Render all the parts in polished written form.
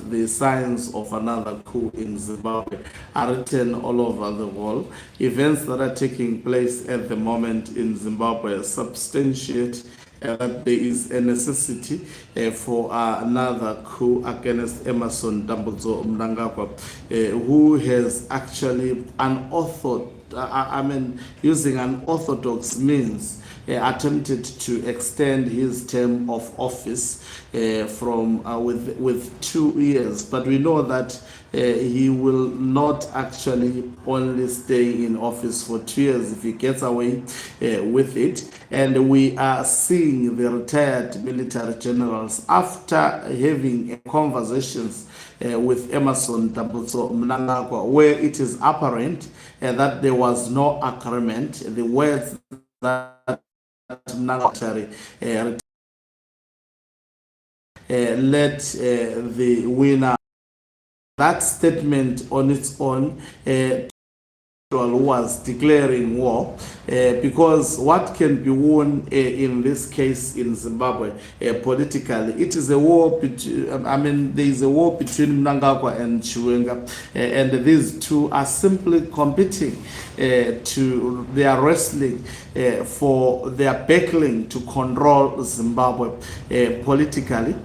the signs of another coup in Zimbabwe are written all over the world. Events that are taking place at the moment in Zimbabwe substantiate that there is a necessity for another coup against Emerson Mnangagwa, who has actually using unorthodox means, attempted to extend his term of office with 2 years. But we know that he will not actually only stay in office for 2 years if he gets away with it. And we are seeing the retired military generals, after having conversations with Emerson Mnangagwa, where it is apparent that there was no agreement. The words that Mnangagwa let the winner. That statement on its own was declaring war, because what can be won in this case in Zimbabwe politically, it is a war between, there is a war between Mnangagwa and Chiwenga, and these two are simply competing they are wrestling for their battling to control Zimbabwe politically.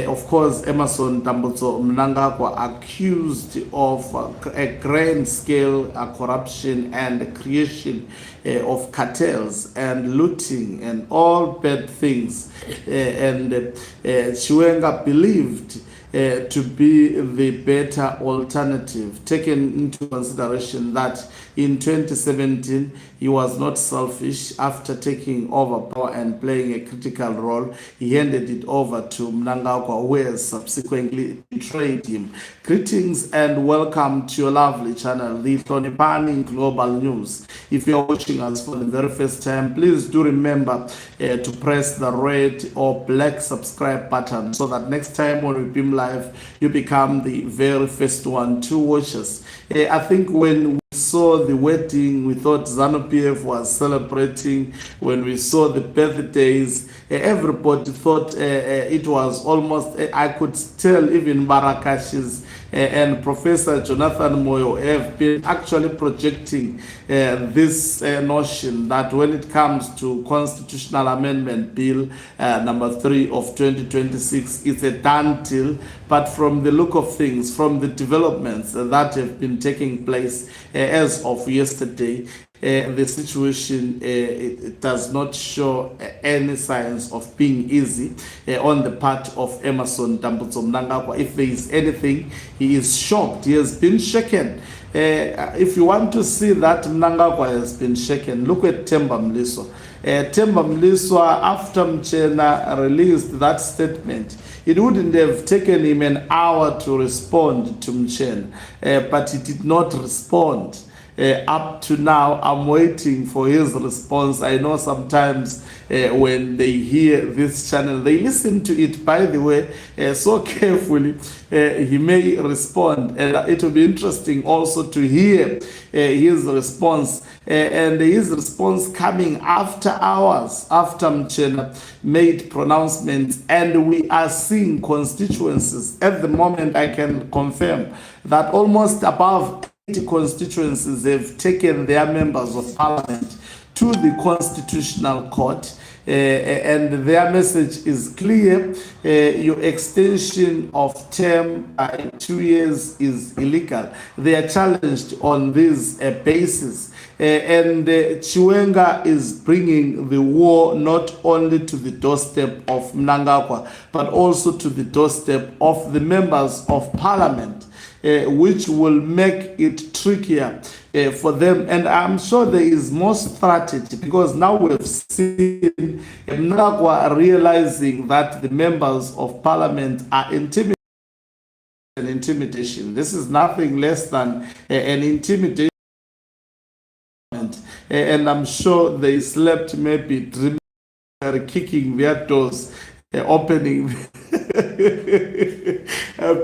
Of course, Emerson Mnangagwa accused of a grand scale corruption and creation of cartels and looting and all bad things, and Chiwenga believed to be the better alternative, taken into consideration that in 2017 he was not selfish. After taking over power and playing a critical role, he handed it over to Mnangagwa, who has subsequently betrayed him. Greetings and welcome to your lovely channel, the Hlonipani Global News. If you're watching us for the very first time, please do remember to press the red or black subscribe button, so that next time when we beam live, you become the very first one to watch us. I think when we saw the wedding, we thought ZANU-PF was celebrating. When we saw the birthdays, everybody thought it was almost, I could tell even Barakashis and Professor Jonathan Moyo have been actually projecting this notion that when it comes to Constitutional Amendment Bill number 3 of 2026, it's a done deal. But from the look of things, from the developments that have been taking place as of yesterday, the situation it does not show any signs of being easy on the part of Emerson Mnangagwa. If there is anything, he is shocked. He has been shaken. If you want to see that Mnangagwa has been shaken, look at Themba Mliswa. Themba Mliswa, after Mchena released that statement, it wouldn't have taken him an hour to respond to Mchena, but he did not respond. Up to now, I'm waiting for his response. I know sometimes when they hear this channel, they listen to it, by the way, so carefully. He may respond, and it will be interesting also to hear his response, and his response coming after hours after Mchena made pronouncements. And we are seeing constituencies at the moment. I can confirm that almost above constituencies have taken their members of parliament to the Constitutional Court, and their message is clear. Your extension of term in 2 years is illegal. They are challenged on this basis, and Chiwenga is bringing the war not only to the doorstep of Mnangagwa, but also to the doorstep of the members of parliament, which will make it trickier for them. And I'm sure there is more strategy, because now we've seen Mnangagwa realizing that the members of parliament are intimidation. This is nothing less than an intimidation. And I'm sure they slept, maybe dreaming, kicking their doors, opening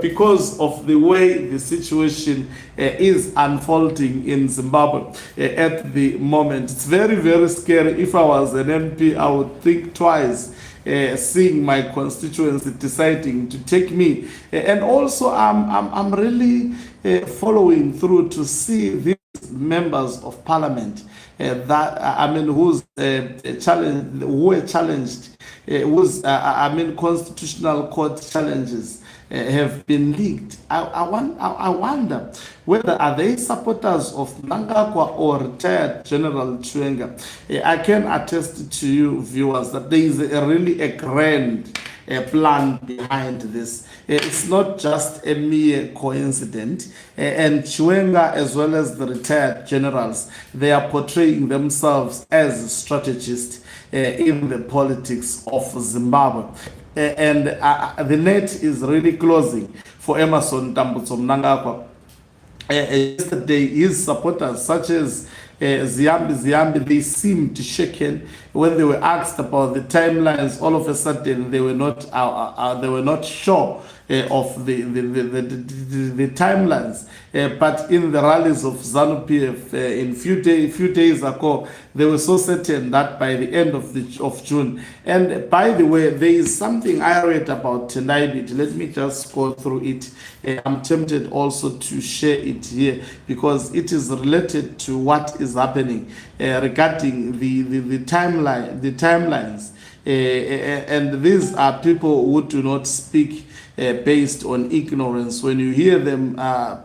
because of the way the situation is unfolding in Zimbabwe at the moment. It's very, very scary. If I was an MP, I would think twice seeing my constituency deciding to take me. And also, I'm really following through to see these members of parliament whose constitutional court challenges have been leaked. I wonder whether are they supporters of Mnangagwa or retired General Chwenga. I can attest to you, viewers, that there is really a grand plan behind this. It's not just a mere coincidence. And Chwenga, as well as the retired generals, they are portraying themselves as strategists in the politics of Zimbabwe. And the net is really closing for Emmerson Mnangagwa. Yesterday, his supporters, such as Ziambi, they seemed shaken when they were asked about the timelines. All of a sudden, they were not sure of the timelines. But in the rallies of ZANU-PF in few days ago, they were so certain that by the end of June. And by the way, there is something I read about tonight. Let me just go through it. I'm tempted also to share it here because it is related to what is happening regarding the timelines. And these are people who do not speak based on ignorance. When you hear them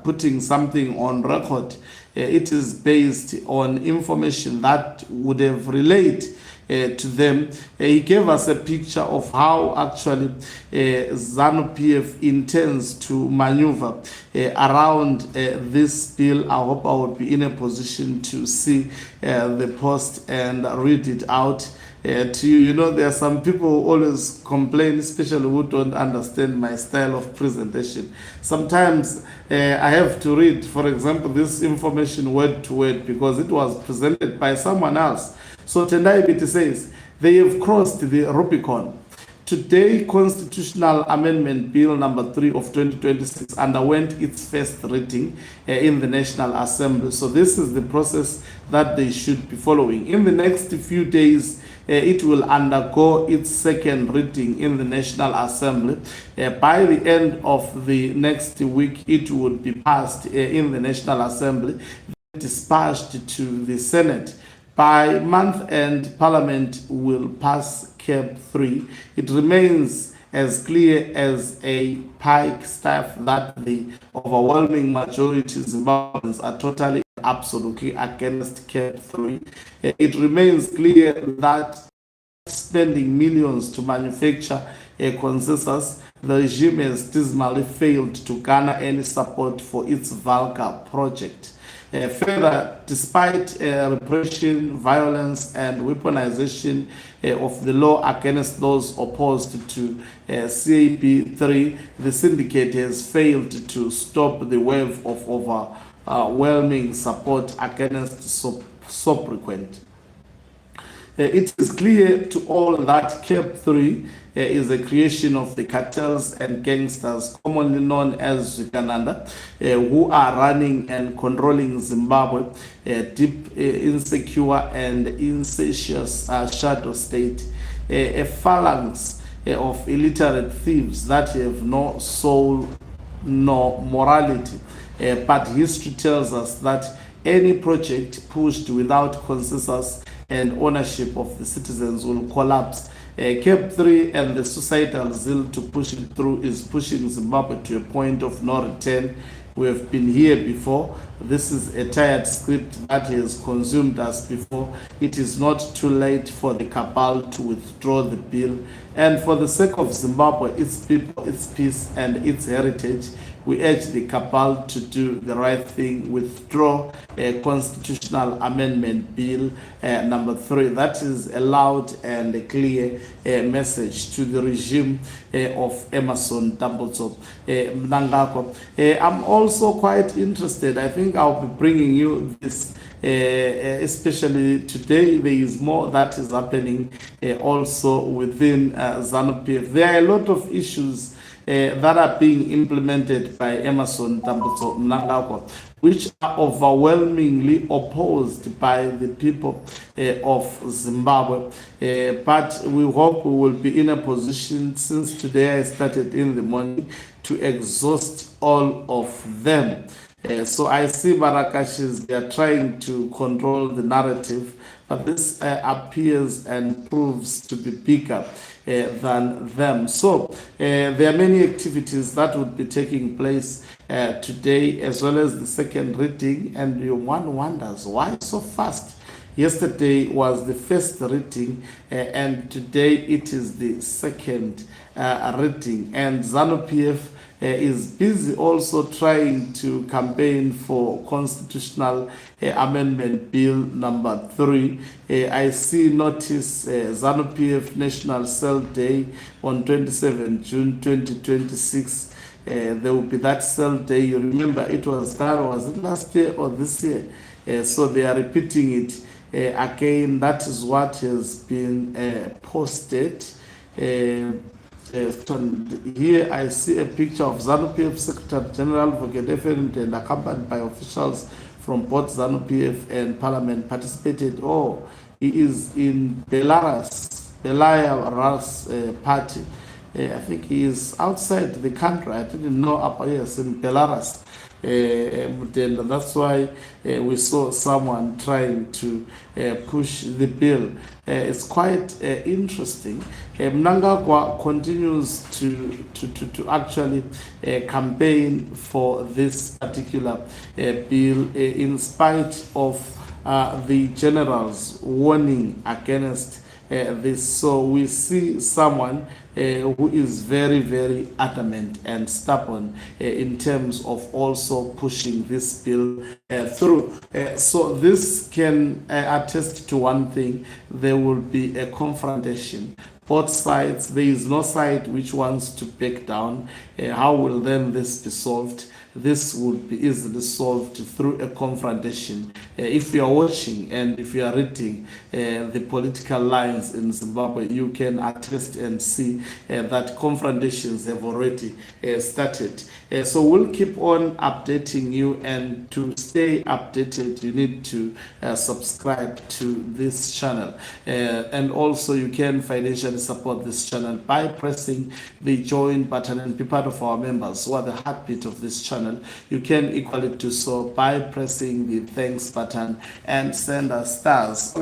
putting something on record, it is based on information that would have relayed to them. He gave us a picture of how actually ZANU-PF intends to maneuver around this bill. I hope I will be in a position to see the post and read it out to you. You know, there are some people who always complain, especially who don't understand my style of presentation. Sometimes I have to read, for example, this information word to word because it was presented by someone else. So Tendai Biti says, they have crossed the Rubicon. Today, Constitutional Amendment Bill number 3 of 2026 underwent its first reading in the National Assembly. So this is the process that they should be following. In the next few days, it will undergo its second reading in the National Assembly. By the end of the next week, it would be passed in the National Assembly, dispatched to the Senate. By month end, Parliament will pass CAB 3. It remains as clear as a pikestaff that the overwhelming majority of Zimbabweans are totally absolutely against CAB 3. It remains clear that spending millions to manufacture a consensus, the regime has dismally failed to garner any support for its vulgar project. Further, despite repression, violence, and weaponization of the law against those opposed to CAB 3, the syndicate has failed to stop the wave of overwhelming support against subsequent. It is clear to all that CAB 3 is a creation of the cartels and gangsters commonly known as Zigananda, who are running and controlling Zimbabwe, deep, insecure and insatious shadow state, a phalanx of illiterate thieves that have no soul nor morality. But history tells us that any project pushed without consensus and ownership of the citizens will collapse. CAB 3 and the societal zeal to push it through is pushing Zimbabwe to a point of no return. We have been here before. This is a tired script that has consumed us before. It is not too late for the cabal to withdraw the bill. And for the sake of Zimbabwe, its people, its peace, and its heritage, we urge the cabal to do the right thing, withdraw a constitutional amendment bill number 3. That is a loud and a clear message to the regime of Emmerson Mnangagwa. I'm also quite interested. I think I'll be bringing you this, especially today. There is more that is happening also within ZANU-PF. There are a lot of issues that are being implemented by Emmerson Mnangagwa, which are overwhelmingly opposed by the people of Zimbabwe. But we hope we will be in a position, since today I started in the morning, to exhaust all of them. So I see Barakashis, they are trying to control the narrative, but this appears and proves to be bigger than them. So there are many activities that would be taking place today, as well as the second reading, and one wonders why so fast. Yesterday was the first reading, and today it is the second reading, and ZANU-PF is busy also trying to campaign for constitutional amendment bill number 3. I see notice ZANU-PF National Cell Day on 27 June 2026. There will be that cell day. You remember it was it last year or this year? So they are repeating it again. That is what has been posted. Here I see a picture of ZANU-PF Secretary General Vogedefen and accompanied by officials from both ZANU-PF and Parliament participated. Oh, he is in Belarus party. I think he is outside the country. I didn't know yes, in Belarus. And that's why we saw someone trying to push the bill. It's quite interesting. Mnangagwa continues to actually campaign for this particular bill in spite of the generals warning against this. So we see someone who is very, very adamant and stubborn in terms of also pushing this bill through. So this can attest to one thing: there will be a confrontation. Both sides, there is no side which wants to back down. How will then this be solved? This would be easily solved through a confrontation. If you are watching and if you are reading the political lines in Zimbabwe, you can attest and see that confrontations have already started. So we'll keep on updating you, and to stay updated, you need to subscribe to this channel. And also you can financially support this channel by pressing the join button and be part of our members who are the heartbeat of this channel. You can equally do so by pressing the thanks button and send us stars.